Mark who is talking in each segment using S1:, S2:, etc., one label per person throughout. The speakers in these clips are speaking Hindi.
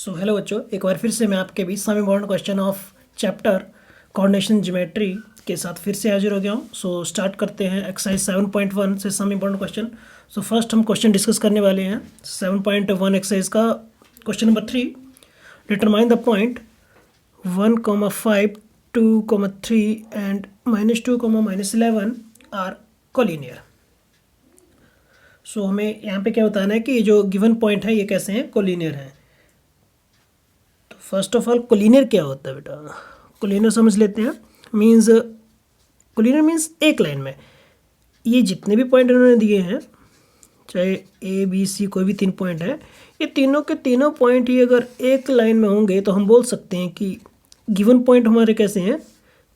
S1: सो हेलो बच्चों, एक बार फिर से मैं आपके बीच some important question of chapter coordination geometry के साथ फिर से हाजिर हो गया हूँ। सो स्टार्ट करते हैं एक्सरसाइज 7.1 से some important question. So first हम क्वेश्चन डिस्कस करने वाले हैं 7.1 एक्सरसाइज का question number 3। Determine the point 1,5, 2,3 and -2, -11 are collinear. So हमें यहाँ पे क्या बताना है कि ये जो गिवन पॉइंट है ये कैसे हैं, कोलिनियर हैं। तो फर्स्ट ऑफ ऑल कोलिनियर क्या होता है बेटा, कोलिनियर समझ लेते हैं। मीन्स कोलिनियर मीन्स एक लाइन में ये जितने भी पॉइंट इन्होंने दिए हैं, चाहे ए बी सी कोई भी 3 पॉइंट है, ये तीनों के तीनों पॉइंट ही अगर एक लाइन में होंगे तो हम बोल सकते हैं कि गिवन पॉइंट हमारे कैसे हैं,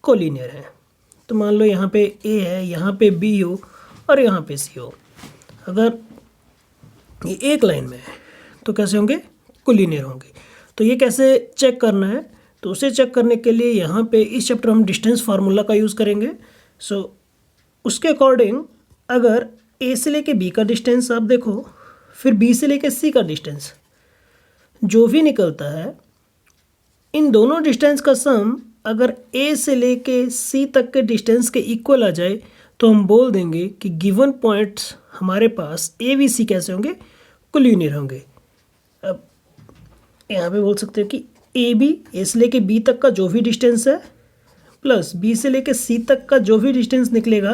S1: कोलिनियर हैं। तो मान लो यहाँ पे ए है, यहाँ पे बी हो और यहाँ पे सी हो, अगर ये एक लाइन में है तो कैसे होंगे, कोलिनियर होंगे। तो ये कैसे चेक करना है, तो उसे चेक करने के लिए यहाँ पे इस चैप्टर हम डिस्टेंस फार्मूला का यूज़ करेंगे। सो उसके अकॉर्डिंग अगर ए से लेके बी का डिस्टेंस आप देखो, फिर बी से लेके सी का डिस्टेंस जो भी निकलता है, इन दोनों डिस्टेंस का सम अगर ए से लेके सी तक के डिस्टेंस के इक्वल आ जाए तो हम बोल देंगे कि गिवन पॉइंट्स हमारे पास ए बी सी कैसे होंगे, कोलिनियर होंगे। अब यहाँ पे बोल सकते हो कि ए बी, ए से लेके बी तक का जो भी डिस्टेंस है प्लस बी से लेके सी तक का जो भी डिस्टेंस निकलेगा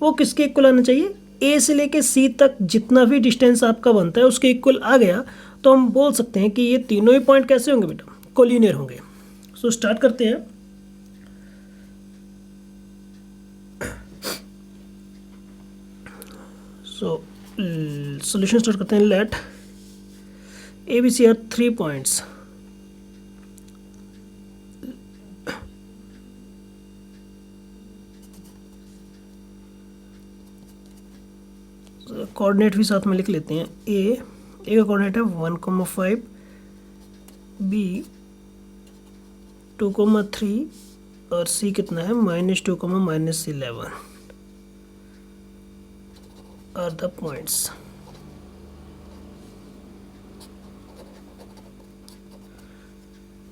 S1: वो किसके इक्वल आना चाहिए, ए से लेके सी तक जितना भी डिस्टेंस आपका बनता है उसके इक्वल आ गया तो हम बोल सकते हैं कि ये तीनों ही पॉइंट कैसे होंगे बेटा, कोलिनियर होंगे। सो स्टार्ट करते हैं। सो सॉल्यूशन स्टार्ट करते हैं। Let A B C are 3 points coordinate भी साथ में लिख लेते हैं। ए का कोऑर्डिनेट है 1,5, बी 2,3 और सी कितना है -2, -11 आर द पॉइंट्स।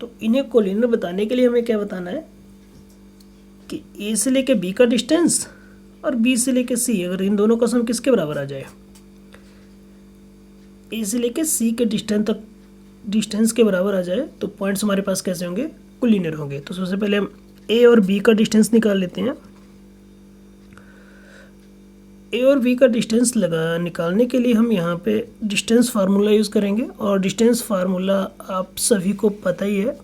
S1: तो इन्हें कोलिनियर बताने के लिए हमें क्या बताना है कि ए से लेके बी का डिस्टेंस और बी से लेके सी, अगर इन दोनों का सम किसके बराबर आ जाए, ए से लेके सी के डिस्टेंस के बराबर आ जाए तो पॉइंट्स हमारे पास कैसे होंगे, कोलिनियर होंगे। तो सबसे पहले हम ए और बी का डिस्टेंस निकाल लेते हैं। ए और बी का डिस्टेंस निकालने के लिए हम यहाँ पे डिस्टेंस फार्मूला यूज़ करेंगे, और डिस्टेंस फार्मूला आप सभी को पता ही है।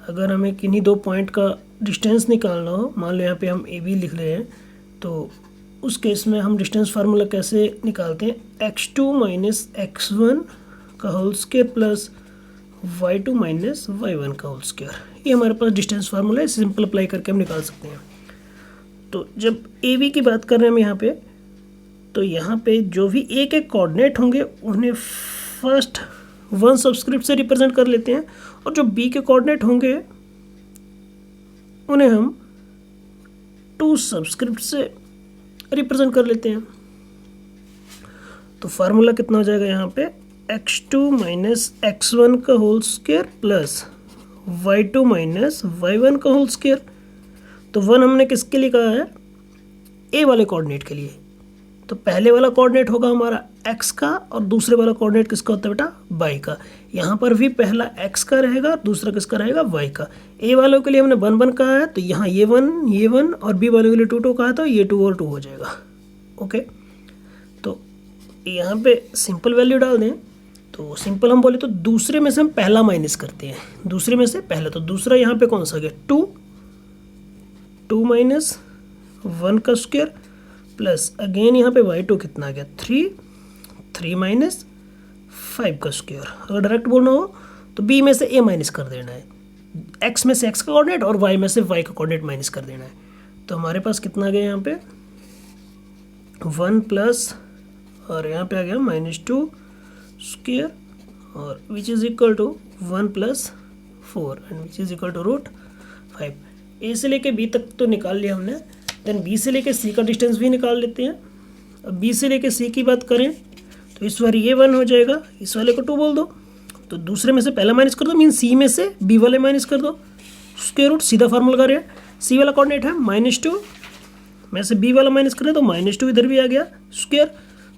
S1: अगर हमें किन्हीं 2 पॉइंट का डिस्टेंस निकालना हो, मान लो यहाँ पे हम ए बी लिख रहे हैं, तो उस केस में हम डिस्टेंस फार्मूला कैसे निकालते हैं, x2 - x1 का whole square plus y2 - y1 का होल स्क्वायर। ये हमारे पास डिस्टेंस फार्मूला है, सिंपल अप्लाई करके हम निकाल सकते हैं। तो जब ए बी की बात कर रहे हैं हम यहाँ पे, तो यहाँ पे जो भी ए के कोऑर्डिनेट होंगे उन्हें फर्स्ट 1 सबस्क्रिप्ट से रिप्रेजेंट कर लेते हैं, और जो बी के कोऑर्डिनेट होंगे उन्हें हम 2 सबस्क्रिप्ट से रिप्रेजेंट कर लेते हैं। तो फार्मूला कितना हो जाएगा यहाँ पे, x2 - x1 का whole square plus y2 - y1 का होल स्क्वायर। तो 1 हमने किसके लिए कहा है, ए वाले कोऑर्डिनेट के लिए। तो पहले वाला कोऑर्डिनेट होगा हमारा x का, और दूसरे वाला कोऑर्डिनेट किसका होता है बेटा, y का। यहाँ पर भी पहला x का रहेगा, दूसरा किसका रहेगा, y का। a वालों के लिए हमने 1 1 कहा है, तो यहाँ ये 1 और b वालों के लिए 2 2 कहा, तो ये 2 और 2 हो जाएगा। ओके, तो यहाँ पे सिंपल वैल्यू डाल दें। तो सिंपल हम बोले तो दूसरे में से हम पहला माइनस करते हैं, दूसरे में से पहला। तो दूसरा यहाँ पे कौन सा गया, 2 - 1 का स्क्वायर प्लस अगेन यहाँ पे y2 कितना आ गया, 3 - 5 का स्क्वायर। अगर डायरेक्ट बोलना हो तो b में से a माइनस कर देना है, x में से x का कोऑर्डिनेट और y में से y का कोऑर्डिनेट माइनस कर देना है। तो हमारे पास कितना आ गया यहाँ पे 1 प्लस, और यहाँ पे आ गया -2 स्क्वायर, और which is equal to 1 + 4 and which is equal to √5। A से लेके बी तक तो निकाल लिया हमने, देन बी से लेके सी का डिस्टेंस भी निकाल लेते हैं। अब बी से लेके सी की बात करें तो इस बार ये 1 हो जाएगा, इस वाले को 2 बोल दो, तो तो दूसरे में से पहला माइनस कर दो, मीन सी में से बी वाले माइनस कर दो, स्क्वायर रूट, सीधा फार्मूला लगा रहे हैं। सी वाला कोऑर्डिनेट है -2 में से बी वाला माइनस करें तो -2 इधर भी आ गया स्क्वायर,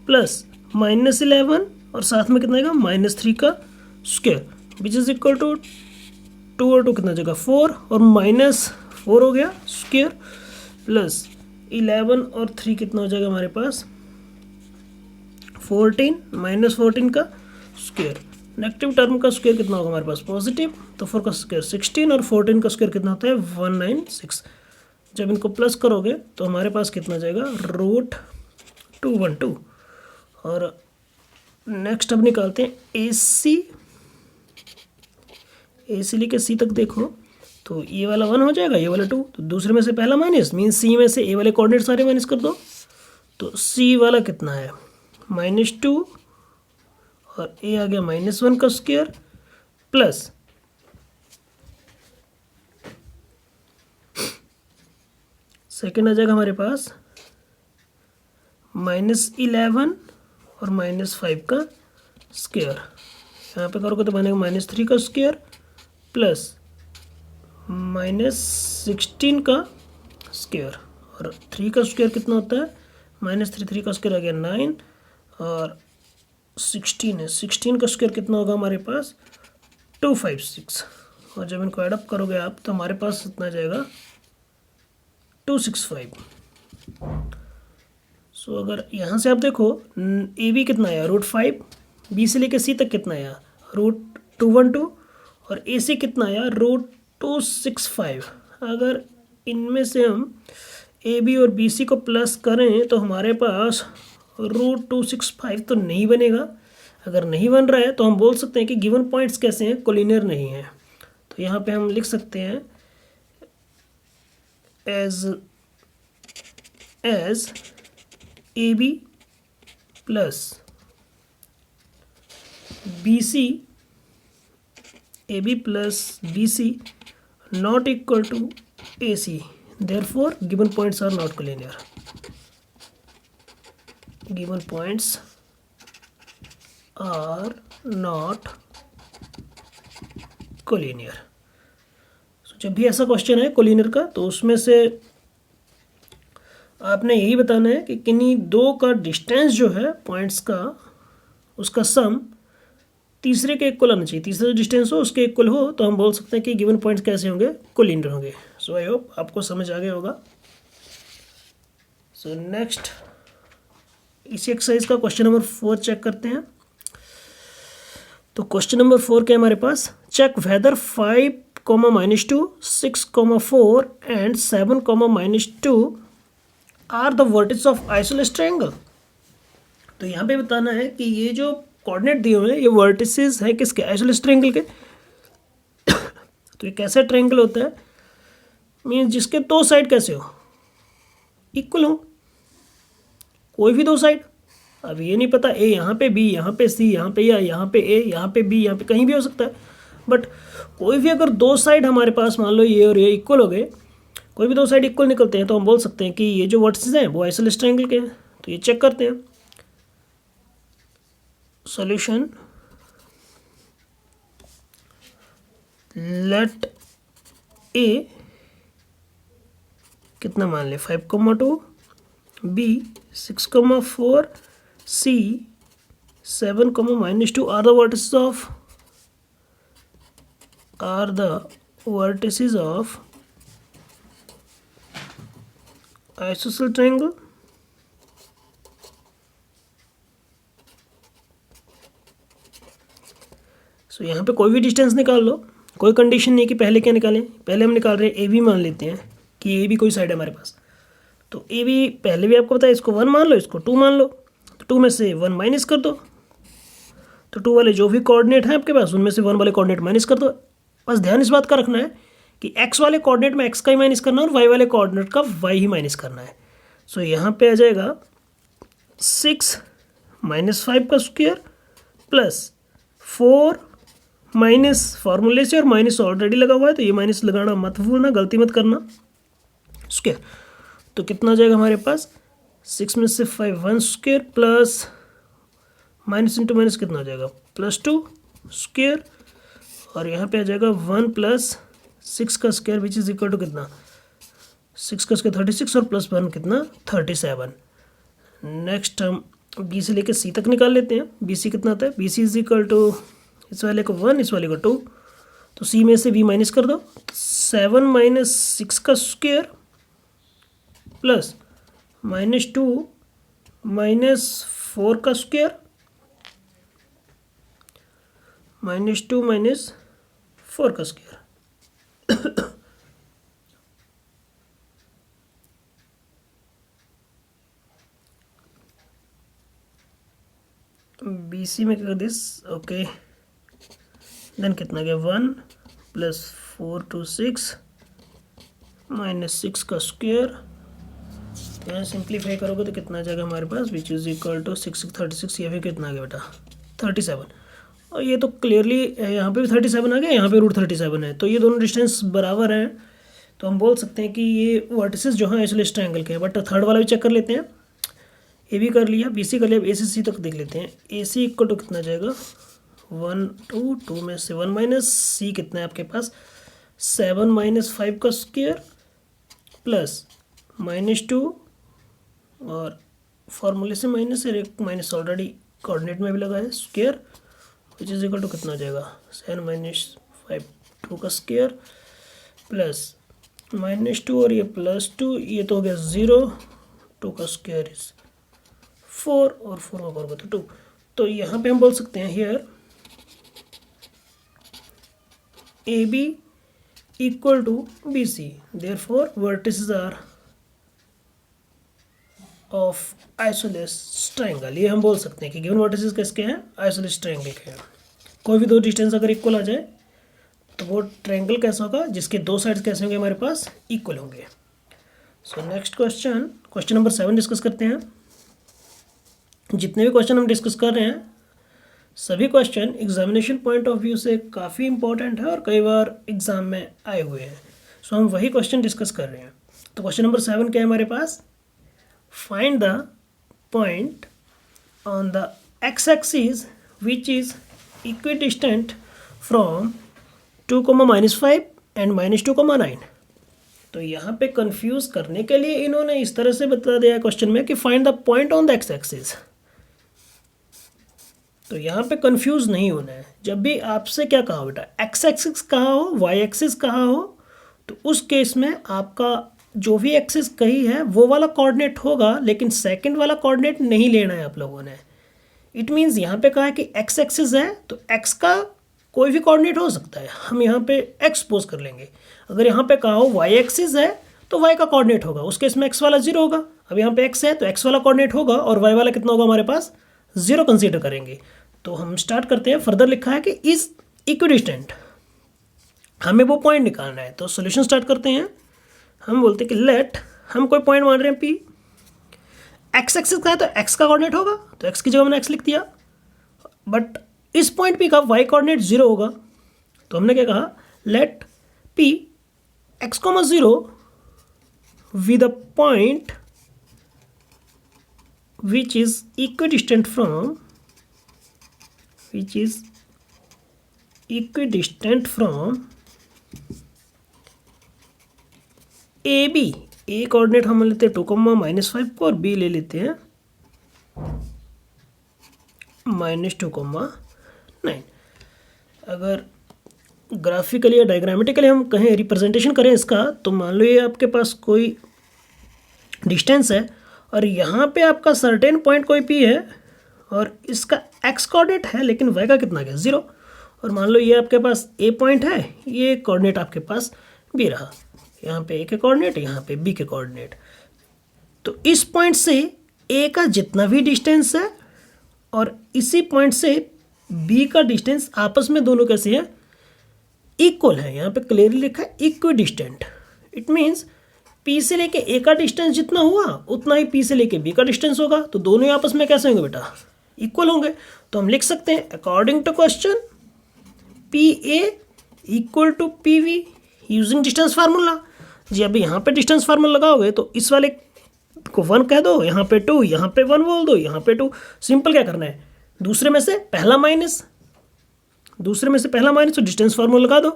S1: प्लस -11 और साथ में कितना आएगा -3 का square, which is equal to 2 और 2 कितना जगह 4 और -4 हो गया स्क्वायर, प्लस 11 और 3 कितना हो जाएगा हमारे पास 14 -14 का स्क्वायर। नेगेटिव टर्म का स्क्वायर कितना होगा हमारे पास पॉजिटिव, तो 4 का स्क्वायर 16 और 14 का स्क्वायर कितना होता है 196। जब इनको प्लस करोगे तो हमारे पास कितना जाएगा √212। और नेक्स्ट अब निकालते हैं AC लेके C तक देखो, तो ये वाला 1 हो जाएगा, ये वाला 2, तो दूसरे में से पहला माइनस, मीन C में से A वाले कोऑर्डिनेट सारे माइनस कर दो, तो C वाला कितना है -2 और A आ गया -1 का स्क्वायर, प्लस सेकेंड आ जाएगा हमारे पास -11 और -5 का स्क्वायर, यहाँ पे करोगे तो बनेगा -3 का स्क्वायर प्लस -16 का स्क्वायर, और 3 का स्क्वायर कितना होता है -3 का स्क्वायर आ गया 9 और 16 है, 16 का स्क्वायर कितना होगा हमारे पास 256, और जब इनको एडअप करोगे आप तो हमारे पास कितना जाएगा 265। सो अगर यहाँ से आप देखो AB कितना आया √5, B से लेकर C तक कितना आया √212 और AC कितना आया √265। अगर इनमें से हम AB और BC को प्लस करें तो हमारे पास √265 तो नहीं बनेगा। अगर नहीं बन रहा है तो हम बोल सकते हैं कि गिवन पॉइंट्स कैसे हैं, कोलिनियर नहीं है। तो यहाँ पे हम लिख सकते हैं as AB plus BC, AB plus BC not equal to AC, therefore given points are not collinear. Given points are not collinear. So, जब भी ऐसा क्वेश्चन है कोलिनियर का तो उसमें से आपने यही बताना है कि किन्हीं दो का डिस्टेंस जो है पॉइंट्स का उसका सम तीसरे के इक्वल आना चाहिए। तीसरा जो डिस्टेंस हो उसके इक्वल हो तो हम बोल सकते हैं कि गिवन पॉइंट्स कैसे होंगे, कोलिनियर होंगे। सो आई होप आपको समझ आ गया होगा। सो नेक्स्ट इसी एक्सरसाइज का क्वेश्चन नंबर 4 चेक करते हैं। तो क्वेश्चन नंबर 4 क्या है हमारे पास, check whether 5, -2, 6, 4 and 7, -2 are the vertices of isosceles triangle. तो यहाँ पे बताना है कि ये जो कोऑर्डिनेट दिए हुए हैं ये वर्टिसेस है किसके, आइसोसेलेस ट्रायंगल के। तो ये कैसा ट्रायंगल होता है, मीन्स जिसके दो साइड कैसे हो, इक्वल हो, कोई भी दो साइड। अब ये नहीं पता ए यहाँ पे, बी यहाँ पे, सी यहाँ पे, या यहाँ पे ए यहाँ पे, बी यहाँ पे, कहीं भी हो सकता है। बट कोई भी अगर दो साइड हमारे पास मान लो ये और ये इक्वल हो गए, कोई भी दो साइड इक्वल निकलते हैं तो हम बोल सकते हैं कि ये जो वर्टिसेस हैं वो आइसोसेलेस ट्रायंगल के हैं। तो ये चेक करते हैं। सॉल्यूशन, लेट ए कितना मान ले 5,2, B 6,4, C 7, -2 are the vertices of isosceles triangle। So यहाँ पे कोई भी डिस्टेंस निकाल लो, कोई कंडीशन नहीं कि पहले क्या निकालें। पहले हम निकाल रहे हैं ए बी, मान लेते हैं कि ए बी कोई साइड है हमारे पास। तो ए बी पहले भी आपको पता है, इसको 1 मान लो, इसको 2 मान लो। तो 2 में से 1 माइनस कर दो, तो 2 वाले जो भी कोऑर्डिनेट हैं आपके पास उनमें से 1 वाले कोऑर्डिनेट माइनस कर दो। बस ध्यान इस बात का रखना है कि x वाले कोऑर्डिनेट में x का ही माइनस करना है और y वाले कोऑर्डिनेट का y ही माइनस करना है। सो यहाँ पे आ जाएगा 6 -5 का स्क्वायर प्लस 4 माइनस फार्मूले से, और माइनस ऑलरेडी लगा हुआ है तो ये माइनस लगाना मत भूलना, गलती मत करना, स्क्वायर। तो कितना आ जाएगा हमारे पास 6 में से 5 1 square plus minus into minus कितना हो जाएगा +2 स्क्वायर, और यहाँ पे आ जाएगा 1 प्लस 6 का square which is equal to कितना, 6 का स्क्वायर 36 और प्लस 1 कितना 37। नेक्स्ट हम बी से लेकर सी तक निकाल लेते हैं। बी सी कितना आता है, B C is equal to इस वाले को 1, इस वाले को 2, तो सी में से बी माइनस कर दो, 7 माइनस 6 का स्क्वायर प्लस -2 माइनस 4 का स्क्वायर, -2 माइनस 4 का स्क्वायर। बी सी में कर दिस, ओके, देन कितना गया 1 प्लस 4 to 6 माइनस 6 का स्क्वायर, यहाँ सिंप्लीफाई करोगे तो कितना आ जाएगा हमारे पास, विच इज़ इक्वल टू 36, ये भी कितना आ गया बेटा 37। और ये तो क्लियरली यहाँ पे भी 37 आ गया, यहाँ पे √37 है, तो ये दोनों डिस्टेंस बराबर हैं, तो हम बोल सकते हैं कि ये वर्टिसेस जो हैं आइसोलेस ट्रायंगल के हैं। बट थर्ड वाला भी चेक कर लेते हैं, ए बी कर लिया, बी सी कर लिया, ए सी सी तक देख लेते हैं। ए सी इक्वल टू कितना जाएगा 1 2 में से 1 माइनस सी कितना है आपके पास 7 माइनस 5 का स्क्वायर प्लस -2 और फॉर्मूले से माइनस है, एक माइनस ऑलरेडी कोऑर्डिनेट में भी लगा है square, which is equal to कितना हो जाएगा 7 माइनस 5 2 का स्क्वायर प्लस -2 और ये +2, ये तो हो गया 0, 2 का स्क्वायर इज 4 और 4 का करोगे तो 2। तो यहाँ पे हम बोल सकते हैं here A B equal to B C, therefore vertices are of isosceles triangle. ये हम बोल सकते हैं कि गिवन वर्टिसेस किसके हैं, आइसोलेस ट्रायंगल के हैं। कोई भी दो डिस्टेंस अगर इक्वल आ जाए तो वो ट्रायंगल कैसा होगा, जिसके दो साइड्स कैसे होंगे हमारे पास, इक्वल होंगे। So next question number 7 discuss करते हैं। जितने भी क्वेश्चन हम डिस्कस कर रहे हैं सभी question examination point of view से काफ़ी इंपॉर्टेंट है और कई बार एग्जाम में आए हुए हैं, सो हम वही क्वेश्चन डिस्कस कर रहे हैं। तो क्वेश्चन नंबर 7 क्या है हमारे पास, find the point on the X axis which is equidistant from 2, -5 and -2, 9। तो यहाँ पे कंफ्यूज करने के लिए इन्होंने इस तरह से बता दिया क्वेश्चन में कि find the point on the X axis. तो यहाँ पे कंफ्यूज नहीं होना है। जब भी आपसे क्या कहा बेटा, एक्स एक्सिस कहा हो, वाई एक्सिस कहा हो, तो उस केस में आपका जो भी एक्सिस कही है वो वाला कोऑर्डिनेट होगा, लेकिन सेकंड वाला कोऑर्डिनेट नहीं लेना है आप लोगों ने। इट मीन्स यहाँ पे कहा है कि एक्स एक्सिस है तो एक्स का कोई भी कोऑर्डिनेट हो सकता है, हम यहाँ पे एक्स पोज कर लेंगे। अगर यहाँ पे कहा हो वाई एक्सिस है तो वाई का कोऑर्डिनेट होगा, उस केस में एक्स वाला 0 होगा। अब यहाँ पे एक्स है तो एक्स वाला कोऑर्डिनेट होगा और वाई वाला कितना होगा हमारे पास, 0 कंसीडर करेंगे। तो हम स्टार्ट करते हैं। फर्दर लिखा है कि इज इक्विडिस्टेंट, हमें वो पॉइंट निकालना है। तो सोल्यूशन स्टार्ट करते हैं। हम बोलते हैं कि लेट, हम कोई पॉइंट मान रहे हैं पी, एक्स एक्सिस का है तो एक्स का कोऑर्डिनेट होगा, तो एक्स की जगह हमने एक्स लिख दिया। बट इस पॉइंट पी का वाई कोऑर्डिनेट 0 होगा, तो हमने क्या कहा, let P x, 0 with a point which is equidistant from A B. A coordinate हम लेते हैं 2, -5 को और बी ले लेते हैं -2, 9। अगर ग्राफिकली या डायग्रामेटिकली हम कहें रिप्रेजेंटेशन करें इसका, तो मान लो ये आपके पास कोई डिस्टेंस है और यहाँ पे आपका सर्टेन पॉइंट कोई पी है और इसका एक्स कोऑर्डिनेट है लेकिन वाई का कितना गया 0। और मान लो ये आपके पास ए पॉइंट है, ये कोऑर्डिनेट आपके पास बी रहा, यहाँ पे ए के कोऑर्डिनेट, यहाँ पे बी के कोऑर्डिनेट। तो इस पॉइंट से ए का जितना भी डिस्टेंस है और इसी पॉइंट से बी का डिस्टेंस आपस में दोनों कैसे है, इक्वल है। यहाँ पे क्लियरली लिखा है इक्विडिस्टेंट। इट मीन्स पी से लेके ए का डिस्टेंस जितना हुआ उतना ही पी से लेके बी का डिस्टेंस होगा, तो दोनों आपस में कैसे होंगे बेटा, इक्वल होंगे। तो हम लिख सकते हैं according to question P A equal to P V using distance formula. जी अभी यहाँ पे डिस्टेंस फार्मूला लगाओगे तो इस वाले को 1 कह दो, यहाँ पे 2, यहाँ पे 1 बोल दो, यहाँ पे 2। सिंपल क्या करना है, दूसरे में से पहला माइनस, दूसरे में से पहला माइनस, तो डिस्टेंस फार्मूला लगा दो,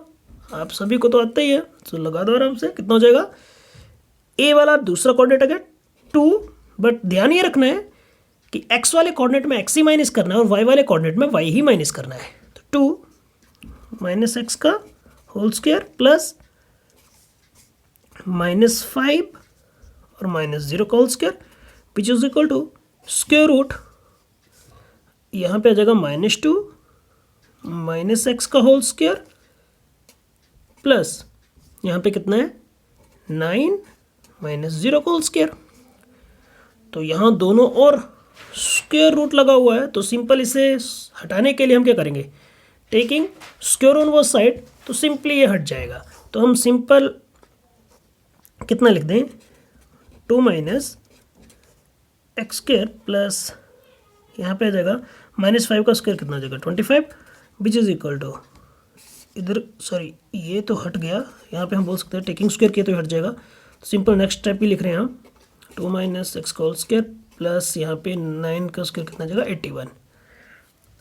S1: आप सभी को तो आता ही है, तो लगा दो आराम से। कितना हो जाएगा, ए वाला दूसरा कोऑर्डिनेट आ गया 2, बट ध्यान ये रखना है कि एक्स वाले कोऑर्डिनेट में एक्स ही माइनस करना है और वाई वाले कोऑर्डिनेट में वाई ही माइनस करना है। तो 2 माइनस एक्स का होल स्क्वायर प्लस -5 और -0 का whole square which is equal to square root, यहाँ पे आ जाएगा -2 माइनस एक्स का होल स्क्वायर प्लस यहाँ पे कितना है 9 -0 का होल स्क्वायर। तो यहाँ दोनों और स्क्वायर रूट लगा हुआ है, तो सिंपल इसे हटाने के लिए हम क्या करेंगे, टेकिंग स्क्वायर ऑन वो साइड, तो सिंपली ये हट जाएगा। तो हम सिंपल कितना लिख दें, 2 माइनस एक्स स्क्वायर प्लस यहाँ पे आ जाएगा -5 का स्क्वायर कितना आ जाएगा 25 विच इज़ इक्वल टू, इधर सॉरी ये तो हट गया, यहाँ पे हम बोल सकते हैं टेकिंग स्क्वायर किया तो हट जाएगा। तो सिंपल नेक्स्ट स्टेप ही लिख रहे हैं हम, 2 माइनस एक्स का होल स्क्वायर प्लस यहाँ पे 9 का स्क्वायर कितना जाएगा 81।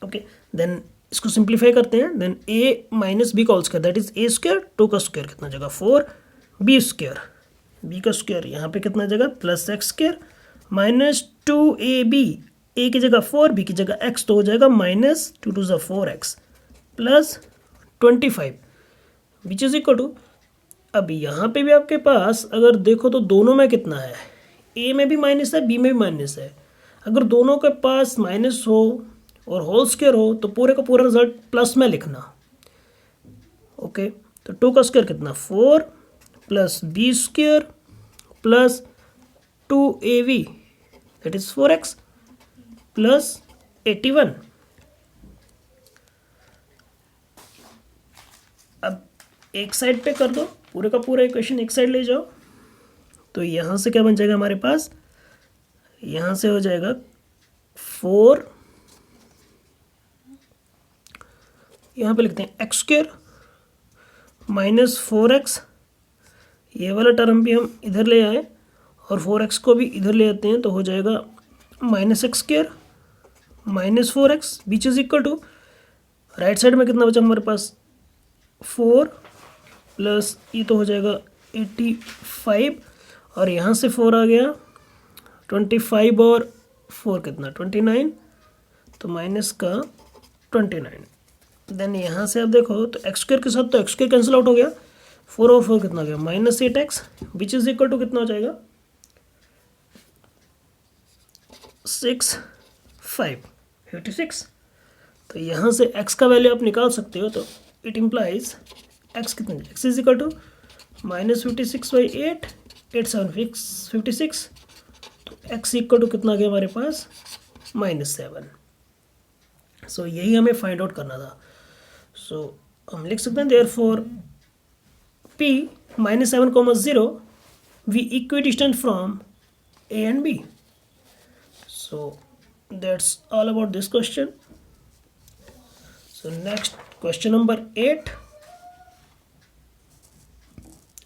S1: ओके, देन इसको सिंप्लीफाई करते हैं, देन ए माइनस बी का whole square that is a square, 2 का स्क्वायर कितना जाएगा 4, बी स्क्वायर, बी का स्क्वायर यहाँ पे कितना जाएगा प्लस एक्स स्क्वायर -2ab, ए की जगह 4, बी की जगह x, तो हो जाएगा -2 2 4x plus 25 which is equal to, अब यहाँ पे भी आपके पास अगर देखो तो दोनों में कितना है, ए में भी माइनस है बी में भी माइनस है। अगर दोनों के पास माइनस हो और होल स्क्वायर हो तो पूरे का पूरा रिजल्ट प्लस में लिखना। ओके, तो 2 का स्क्वायर कितना 4 plus b square plus 2ab that is 4x plus 81। अब एक साइड पे कर दो, पूरे का पूरा इक्वेशन एक साइड ले जाओ, तो यहाँ से क्या बन जाएगा हमारे पास, यहाँ से हो जाएगा 4, यहाँ पे लिखते हैं एक्स स्क्वायर -4x, ये वाला टर्म भी हम इधर ले आए और 4x को भी इधर ले आते हैं, तो हो जाएगा -x square -4x which is equal to, right side में कितना बचा हमारे पास 4 प्लस ये तो हो जाएगा 85 और यहाँ से 4 आ गया 25 और 4 कितना 29, तो माइनस का 29। देन यहाँ से आप देखो तो एक्स स्क्वायर के साथ तो एक्स स्क्वायर कैंसिल आउट हो गया, 4 और 4 कितना हो गया -8x which is equal to कितना हो जाएगा 56। तो यहाँ से x का वैल्यू आप निकाल सकते हो, तो इट इम्प्लाइज x कितना, x इज इक्वल टू -56/8, 8 7 56, तो x इक्वल टू कितना गया हमारे पास -7। सो यही हमें फाइंड आउट करना था। सो हम लिख सकते हैं therefore p -7, 0 be equidistant from a and b। So that's all about this question. So next question number 8.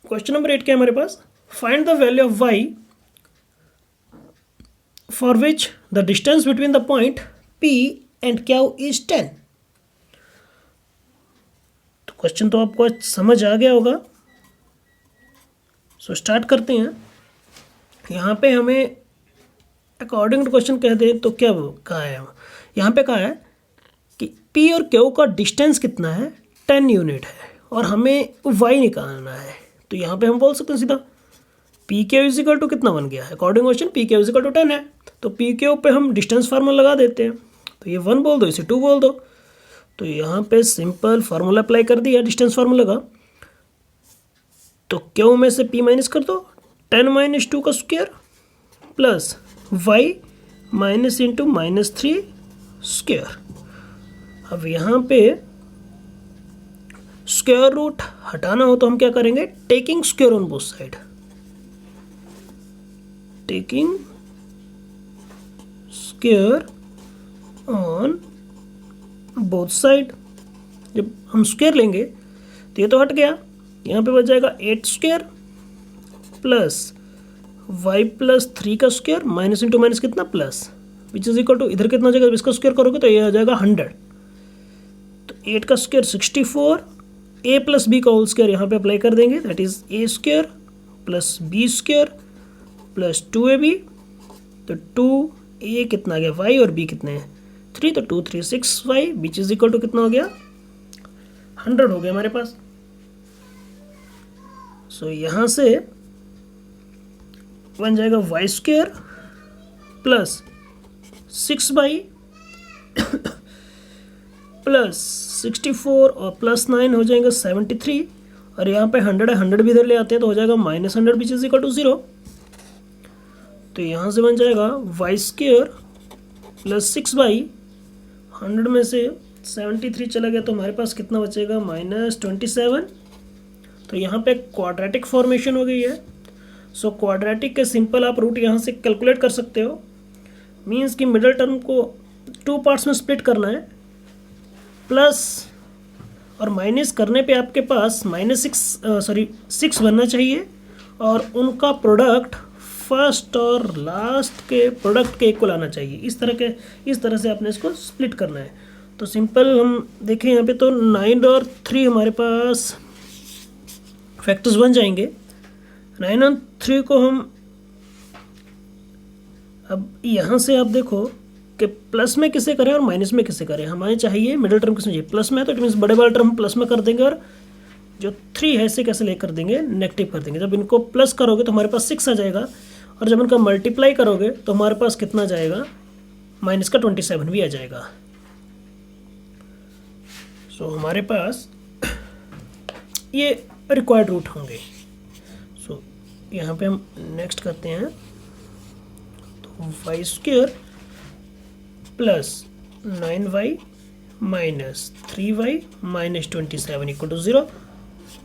S1: Question number 8 क्या है हमारे पास, find the value of y for which the distance between the point P and Q is 10. तो क्वेश्चन तो आपको समझ आ गया होगा। सो स्टार्ट करते हैं। यहाँ पे हमें अकॉर्डिंग टू क्वेश्चन कह दें तो क्या कहा है, यहाँ पे कहा है कि P और Q का डिस्टेंस कितना है 10 यूनिट है और हमें y निकालना है। तो यहाँ पे हम बोल सकते हैं सीधा P Q is equal to कितना बन गया है, according question P Q is equal to 10 है, तो पी क्यू पे हम डिस्टेंस फार्मूला लगा देते हैं। तो ये 1 बोल दो, इसे 2 बोल दो, तो यहाँ पे सिंपल फार्मूला अप्लाई कर दिया डिस्टेंस फार्मूला का। तो क्यू में से पी माइनस कर दो, 10 - 2 का square plus y minus into -3 square. अब यहाँ पे स्क्वायर रूट हटाना हो तो हम क्या करेंगे, taking square on both side, taking square on both side. जब हम स्क्वायर लेंगे तो ये तो हट गया, यहाँ पे बच जाएगा 8 स्क्वायर प्लस y प्लस 3 का स्क्वायर माइनस इंटू माइनस कितना plus, which is equal to इधर कितना हो जाएगा, इसका स्क्वायर करोगे तो ये आ जाएगा 100। तो 8 का स्क्वायर 64, ए प्लस बी का होल स्क्वायर यहाँ पे अप्लाई कर देंगे, that is a square plus b square plus 2ab, तो 2a कितना आ गया y और b कितने हैं 3, तो 2 3 6y which is equal to कितना हो गया 100 हो गया हमारे पास। सो यहाँ से बन जाएगा Y square plus 6y plus 64 और प्लस 9 हो जाएगा 73, और यहाँ पे 100 है, 100 भी इधर ले आते हैं तो हो जाएगा -100 विच इज इक्वल टू 0। तो यहाँ से बन जाएगा वाई स्क्वायर प्लस 6y, 100 में से 73 चला गया तो हमारे पास कितना बचेगा -27। तो यहाँ पे क्वाड्रेटिक फॉर्मेशन हो गई है। सो क्वाड्रेटिक के सिंपल आप रूट यहाँ से कैलकुलेट कर सकते हो, मीन्स कि मिडल टर्म को 2 पार्ट्स में स्प्लिट करना है, प्लस और माइनस करने पे आपके पास -6 बनना चाहिए, और उनका प्रोडक्ट फर्स्ट और लास्ट के प्रोडक्ट के इक्वल आना चाहिए। इस तरह से आपने इसको स्प्लिट करना है। तो सिंपल हम देखें यहाँ पे तो 9 और 3 हमारे पास फैक्टर्स बन जाएंगे। 9 और 3 को हम अब यहाँ से आप देखो कि प्लस में किसे करें और माइनस में किसे करें। हमें चाहिए मिडिल टर्म किसमें चाहिए, प्लस में, तो इट मीन्स बड़े वाला टर्म प्लस में कर देंगे, और जो 3 है इसे कैसे लेकर देंगे नेगेटिव कर देंगे। जब इनको प्लस करोगे तो हमारे पास 6 आ जाएगा, और जब इनका मल्टीप्लाई करोगे तो हमारे पास कितना जाएगा माइनस का 27 भी आ जाएगा। सो हमारे पास ये रिक्वायर्ड रूट होंगे। सो यहाँ पे हम नेक्स्ट करते हैं, तो y square plus 9y minus 3y minus 27 equal to 0।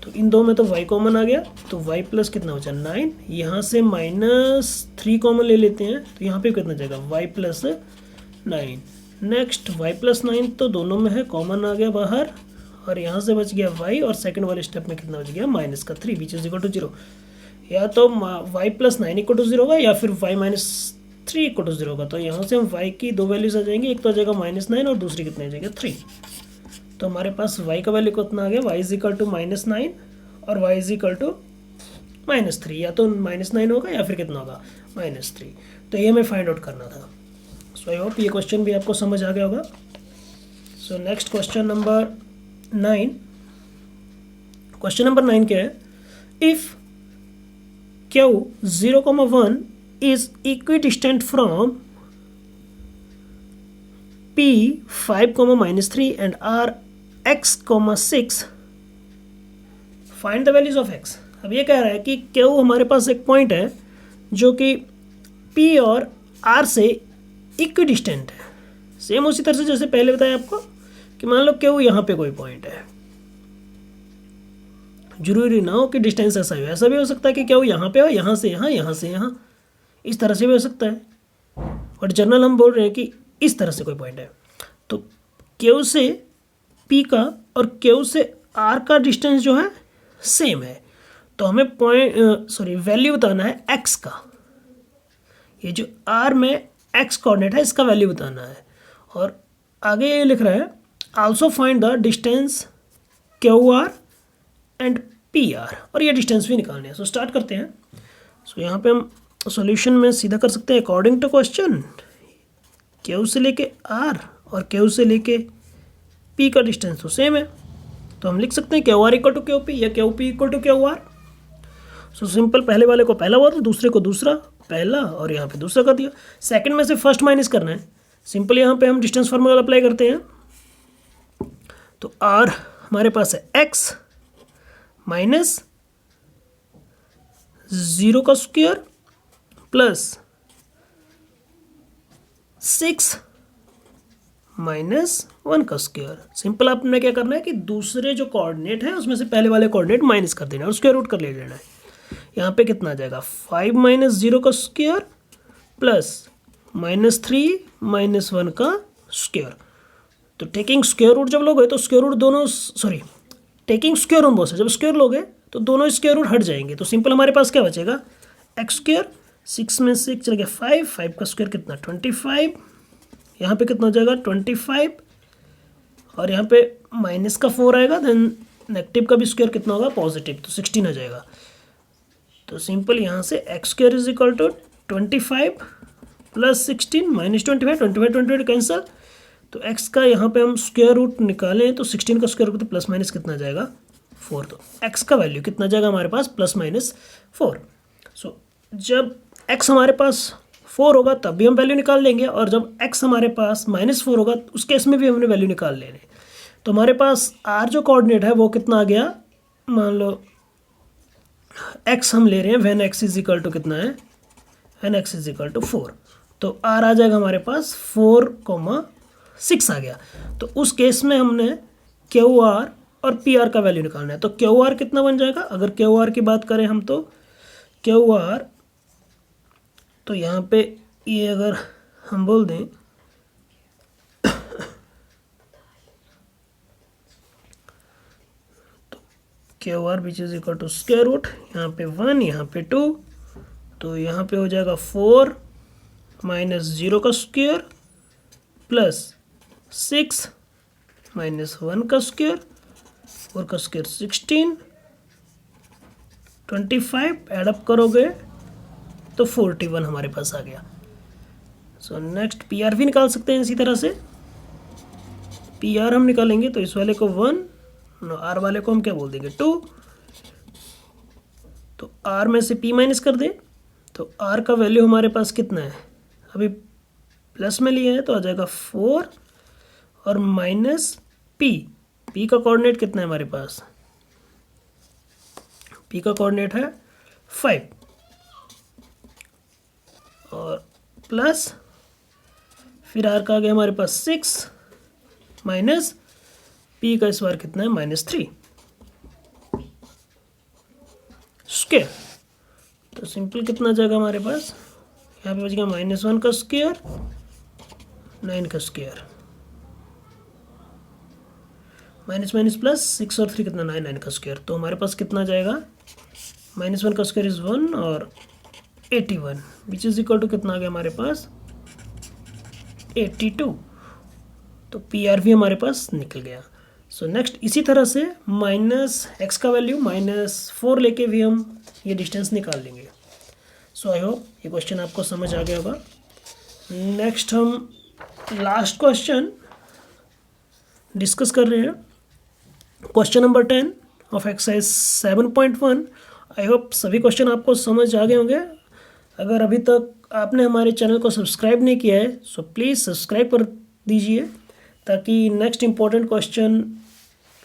S1: तो इन दो में तो y कॉमन आ गया, तो y प्लस कितना हो जाए 9, यहाँ से -3 कॉमन ले लेते हैं, तो यहाँ पे कितना जाएगा y plus 9। Next y plus 9 तो दोनों में है, कॉमन आ गया बाहर, और यहाँ से बच गया y, और सेकंड वाले स्टेप में कितना बच गया -3 विच इज इक्वल टू 0। या तो y प्लस 9 इक्वल टू 0 होगा, या फिर y -3 इक्वल टू 0 होगा। तो यहाँ से हम y की दो वैल्यूज आ जाएंगी, एक तो आ जाएगा -9 और दूसरी कितनी आ जाएगा 3। तो हमारे पास y का वैल्यू कितना आ गया, y इज इक्वल टू -9 और y इज इक्वल टू -3, या तो -9 होगा या फिर कितना होगा -3। तो ये हमें फाइंड आउट करना था। सो आई होप ये क्वेश्चन भी आपको समझ आ गया होगा। So next question number 9। Question number 9 क्या है, if Q 0,1 is equidistant from P 5, -3 and R x, 6, find the values of x। अब ये कह रहा है कि Q हमारे पास एक पॉइंट है जो कि P और R से इक्विडिस्टेंट है। सेम उसी तरह से जैसे पहले बताया आपको कि मान लो Q यहाँ पे कोई पॉइंट है, जरूरी ना हो कि डिस्टेंस ऐसा हो, ऐसा भी हो सकता है कि Q यहाँ पे हो, यहाँ से यहाँ, यहाँ से यहाँ, इस तरह से भी हो सकता है, बट जनरल हम बोल रहे हैं कि इस तरह से कोई पॉइंट है। तो Q से P का और Q से R का डिस्टेंस जो है सेम है, तो हमें वैल्यू बताना है x का। ये जो R में x कोऑर्डिनेट है इसका वैल्यू बताना है, और आगे ये लिख रहा है also find the distance QR and PR, और ये डिस्टेंस भी निकालने हैं। सो स्टार्ट करते हैं। सो यहाँ पे हम सॉल्यूशन में सीधा कर सकते हैं अकॉर्डिंग टू क्वेश्चन। Q से लेके R और Q से लेके P का डिस्टेंस तो सेम है, तो हम लिख सकते हैं QR इक्वल टू QP या QP equal to QR। So simple, पहले वाले को पहला हुआ तो दूसरे को दूसरा, पहला और यहाँ पे दूसरा कर दिया। सेकंड में से फर्स्ट माइनस करना है, सिंपल यहाँ पे हम डिस्टेंस फार्मूला अप्लाई करते हैं। तो R हमारे पास है x माइनस 0 का स्क्वायर प्लस 6 माइनस 1 का स्क्वायर। सिंपल आपने क्या करना है कि दूसरे जो कोऑर्डिनेट है उसमें से पहले वाले कोऑर्डिनेट माइनस कर देना और स्क्वायर रूट कर ले लेना है। यहाँ पे कितना आ जाएगा 5 माइनस 0 का स्क्वायर प्लस -3 माइनस 1 का स्क्वायर। तो टेकिंग स्क्वायर रूट जब लोगे तो स्क्वायर रूट दोनों, टेकिंग स्क्वायर ऑन बोथ, जब स्क्वायर लोगे तो दोनों स्क्वायर रूट हट जाएंगे। तो सिंपल हमारे पास क्या बचेगा एक्स स्क्वायर, 6 में से चल गया 5 का स्क्वायर कितना 25, यहाँ पे कितना हो जाएगा 25, और यहाँ पे माइनस का 4 आएगा, देन नेगेटिव का भी स्क्वायर कितना होगा, पॉजिटिव, तो 16 आ जाएगा। तो सिंपल यहाँ से x square is equal to 25 plus 16 minus 25, 25 cancel, तो एक्स का यहाँ पे हम स्क्वायर रूट निकालें तो 16 का स्क्वायर रूट तो प्लस माइनस कितना जाएगा, 4। तो एक्स का वैल्यू कितना जाएगा हमारे पास, प्लस माइनस 4। सो जब एक्स हमारे पास 4 होगा तब भी हम वैल्यू निकाल लेंगे, और जब एक्स हमारे पास -4 होगा उस केस में भी हमने वैल्यू निकाल लेने। तो हमारे पास आर जो कोऑर्डिनेट है वो कितना आ गया, मान लो एक्स हम ले रहे हैं when x is equal to कितना है, when x is equal to 4, तो आर आ जाएगा हमारे पास 4,6 आ गया। तो उस केस में हमने क्यू आर और पी आर का वैल्यू निकालना है। तो क्यू आर कितना बन जाएगा, अगर क्यू आर की बात करें हम, तो क्यू आर, तो यहाँ पे ये अगर हम बोल दें तो Q R which is equal to square root, यहाँ पे 1, यहाँ पे 2, तो यहाँ पे हो जाएगा 4 माइनस 0 का स्क्वायर प्लस 6 माइनस 1 का स्क्वायर, 4 का स्क्वायर 16, 25 एडअप करोगे तो 41 हमारे पास आ गया। सो नेक्स्ट पी आर भी निकाल सकते हैं इसी तरह से। पी आर हम निकालेंगे तो इस वाले को 1, आर वाले को हम क्या बोल देंगे, 2। तो आर में से पी माइनस कर दें तो आर का वैल्यू हमारे पास कितना है, अभी प्लस में लिया है तो आ जाएगा 4 और माइनस पी, पी का कोऑर्डिनेट कितना है हमारे पास, पी का कोऑर्डिनेट है 5 और प्लस फिर आर का आ गया हमारे पास 6 माइनस पी का इस बार कितना है, -3 स्क्वायर। तो सिंपल कितना जाएगा हमारे पास, यहाँ पे बच गया -1 का स्क्वायर, 9 का स्क्वायर, माइनस माइनस प्लस 6 और 3 कितना, 9 का स्क्वायर। तो हमारे पास कितना जाएगा, -1 का स्क्वायर इज 1 और 81 विच इज इक्वल टू कितना आ गया हमारे पास, 82। तो पी आर भी हमारे पास निकल गया। सो नेक्स्ट इसी तरह से माइनस एक्स का वैल्यू -4 लेके भी हम ये डिस्टेंस निकाल लेंगे। सो आई होप ये क्वेश्चन आपको समझ आ गया होगा। नेक्स्ट हम लास्ट क्वेश्चन डिस्कस कर रहे हैं, question number 10 of exercise 7.1। I hope सभी क्वेश्चन आपको समझ आ गए होंगे। अगर अभी तक आपने हमारे चैनल को सब्सक्राइब नहीं किया है सो प्लीज़ सब्सक्राइब कर दीजिए ताकि नेक्स्ट इम्पोर्टेंट क्वेश्चन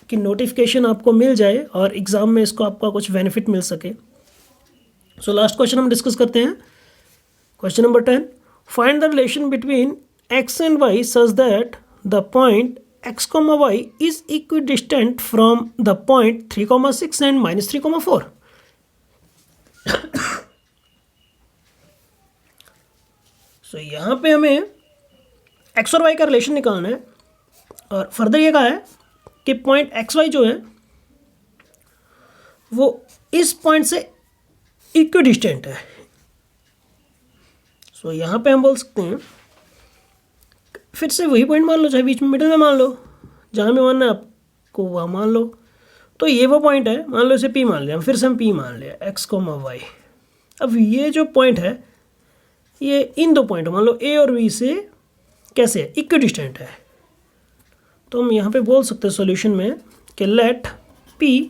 S1: की नोटिफिकेशन आपको मिल जाए और एग्ज़ाम में इसको आपका कुछ बेनिफिट मिल सके। सो लास्ट क्वेश्चन हम डिस्कस करते हैं, question number 10। Find the relation between x and y such that the point x, y is equidistant from the point 3,6 and -3,4। सो यहाँ पे हमें x और y का रिलेशन निकालना है और फर्दर ये कहा है कि पॉइंट XY जो है वो इस पॉइंट से इक्विडिस्टेंट है। सो यहाँ पे हम बोल सकते हैं, फिर से वही पॉइंट मान लो, चाहे बीच में मिडिल में मान लो, जहाँ में मानना है आपको वहाँ मान लो। तो ये वो पॉइंट है, मान लो इसे P मान लिया, फिर से हम P मान लिया, x, y। अब ये जो पॉइंट है ये इन दो पॉइंट मान लो A और B से कैसे है, इक्विडिस्टेंट है। तो हम यहाँ पे बोल सकते हैं सॉल्यूशन में कि late P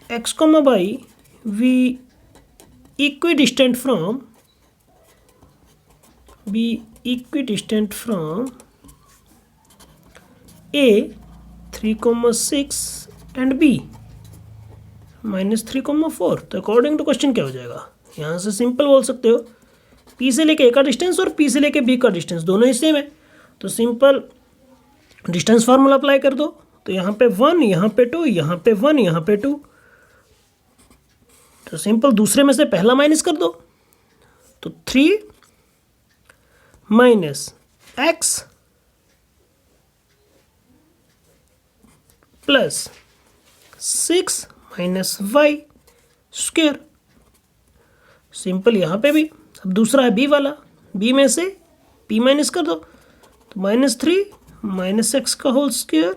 S1: x, y be equidistant from A 3,6 and B -3,4। तो अकॉर्डिंग टू क्वेश्चन क्या हो जाएगा, यहाँ से सिंपल बोल सकते हो P से लेके A का डिस्टेंस और P से लेके B का डिस्टेंस दोनों ही सेम है, तो सिंपल डिस्टेंस फार्मूला अप्लाई कर दो। तो यहाँ पे 1, यहाँ पे 2, यहाँ पे 1, यहाँ पे 2, तो सिंपल दूसरे में से पहला माइनस कर दो, तो 3 minus x plus 6 minus y square. Simple यहाँ पे भी, अब दूसरा है b वाला, b में से p माइनस कर दो, तो -3 माइनस एक्स का whole square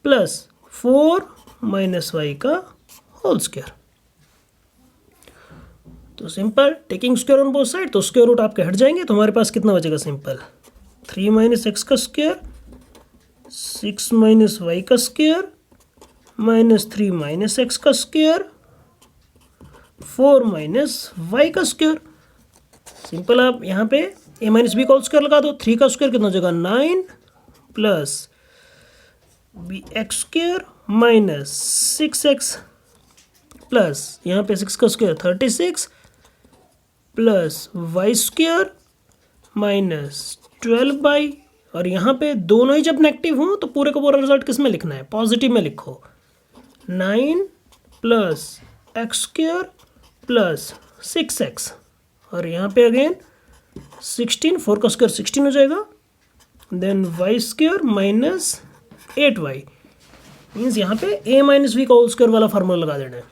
S1: plus 4 minus y का होल स्क्वायर। तो simple, taking square on both side, तो स्क्वायर रूट आपके हट जाएंगे, तो हमारे पास कितना बचेगा? सिंपल 3 माइनस एक्स का स्क्वायर 6 माइनस वाई का स्क्वायर माइनस 3 माइनस एक्स का स्क्वायर 4 माइनस वाई का स्क्वायर। सिंपल, आप यहाँ पे ए माइनस बी का होल स्क्वायर लगा दो। 3 का स्क्वायर कितना हो जाएगा? 9 plus b x square minus 6x plus यहाँ पे 6 का square 36 plus y square minus 12 और यहाँ पे दोनों ही जब नेगेटिव हों तो पूरे का पूरा रिजल्ट किस में लिखना है? पॉजिटिव में लिखो। 9 plus x square plus 6x और यहाँ पे अगेन 16, 4 का स्क्वायर 16 हो जाएगा, then y square minus 8y means यहाँ पे a माइनस वी का होल स्क्वायर वाला फार्मूला लगा देना है।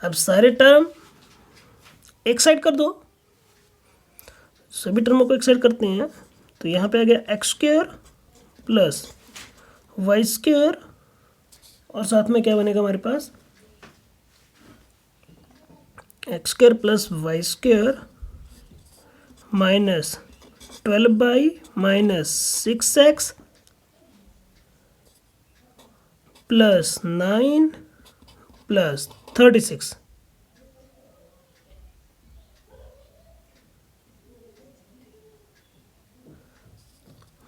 S1: अब सारे टर्म एक साइड कर दो, सभी टर्मों को एक साइड करते हैं, तो यहाँ पे आ गया x square plus y square और साथ में क्या बनेगा हमारे पास? X square plus y square minus 12 minus 6x plus 9 plus 36।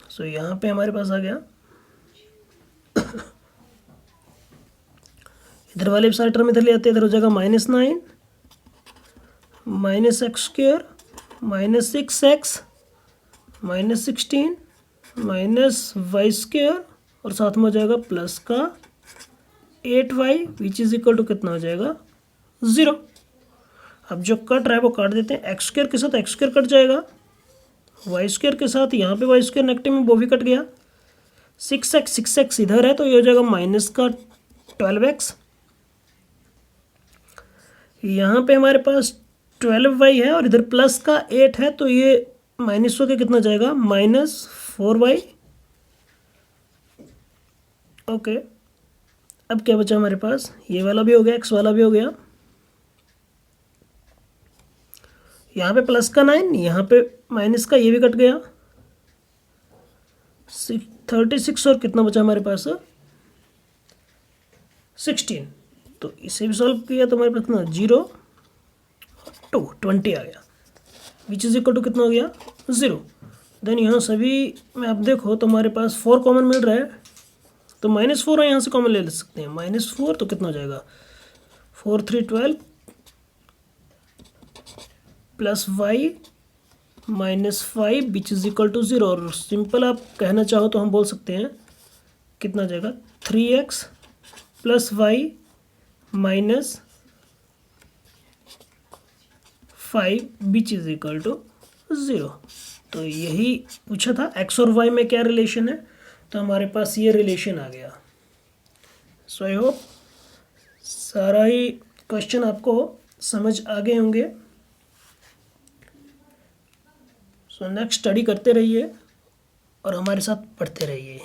S1: So यहाँ पे हमारे पास आ गया इधर वाले सारे टर्म इधर ले आते हैं, इधर हो जाएगा -9 minus x square minus 6x minus 16 minus y square और साथ में हो जाएगा प्लस का 8y which is equal to कितना हो जाएगा? 0। अब जो कट रहा है वो काट देते हैं। एक्स स्क्वायर के साथ एक्स स्क्वायर कट जाएगा, वाई स्क्वायर के साथ यहाँ पे वाई स्क्वायर नेगेटिव में वो भी कट गया, 6x इधर है तो ये हो जाएगा माइनस का 12x। यहाँ पे हमारे पास 12y है और इधर प्लस का 8 है तो ये माइनस हो के कितना जाएगा? -4y। ओके, अब क्या बचा हमारे पास? ये वाला भी हो गया, एक्स वाला भी हो गया, यहाँ पे प्लस का 9, यहाँ पे माइनस का ये भी कट गया, 36 और कितना बचा हमारे पास? 16। तो इसे भी सॉल्व किया तो हमारे पास कितना? 0 20 आ गया, विच इज इक्वल टू कितना हो गया? 0। देन यहाँ सभी में आप देखो तो हमारे पास 4 कॉमन मिल रहा है, तो -4 यहाँ से कॉमन ले सकते हैं। -4 तो कितना हो जाएगा? 4 3 12 plus y minus 5 which is equal to 0। और सिंपल आप कहना चाहो तो हम बोल सकते हैं कितना हो जाएगा? 3x plus y minus 5 which is equal to 0। तो यही पूछा था एक्स और वाई में क्या रिलेशन है, तो हमारे पास ये रिलेशन आ गया। सो आई होप सारा ही क्वेश्चन आपको समझ आ गए होंगे। सो नेक्स्ट स्टडी करते रहिए और हमारे साथ पढ़ते रहिए।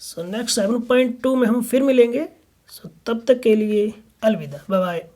S1: सो नेक्स्ट 7.2 में हम फिर मिलेंगे। सो तब तक के लिए अलविदा, बाय बाय।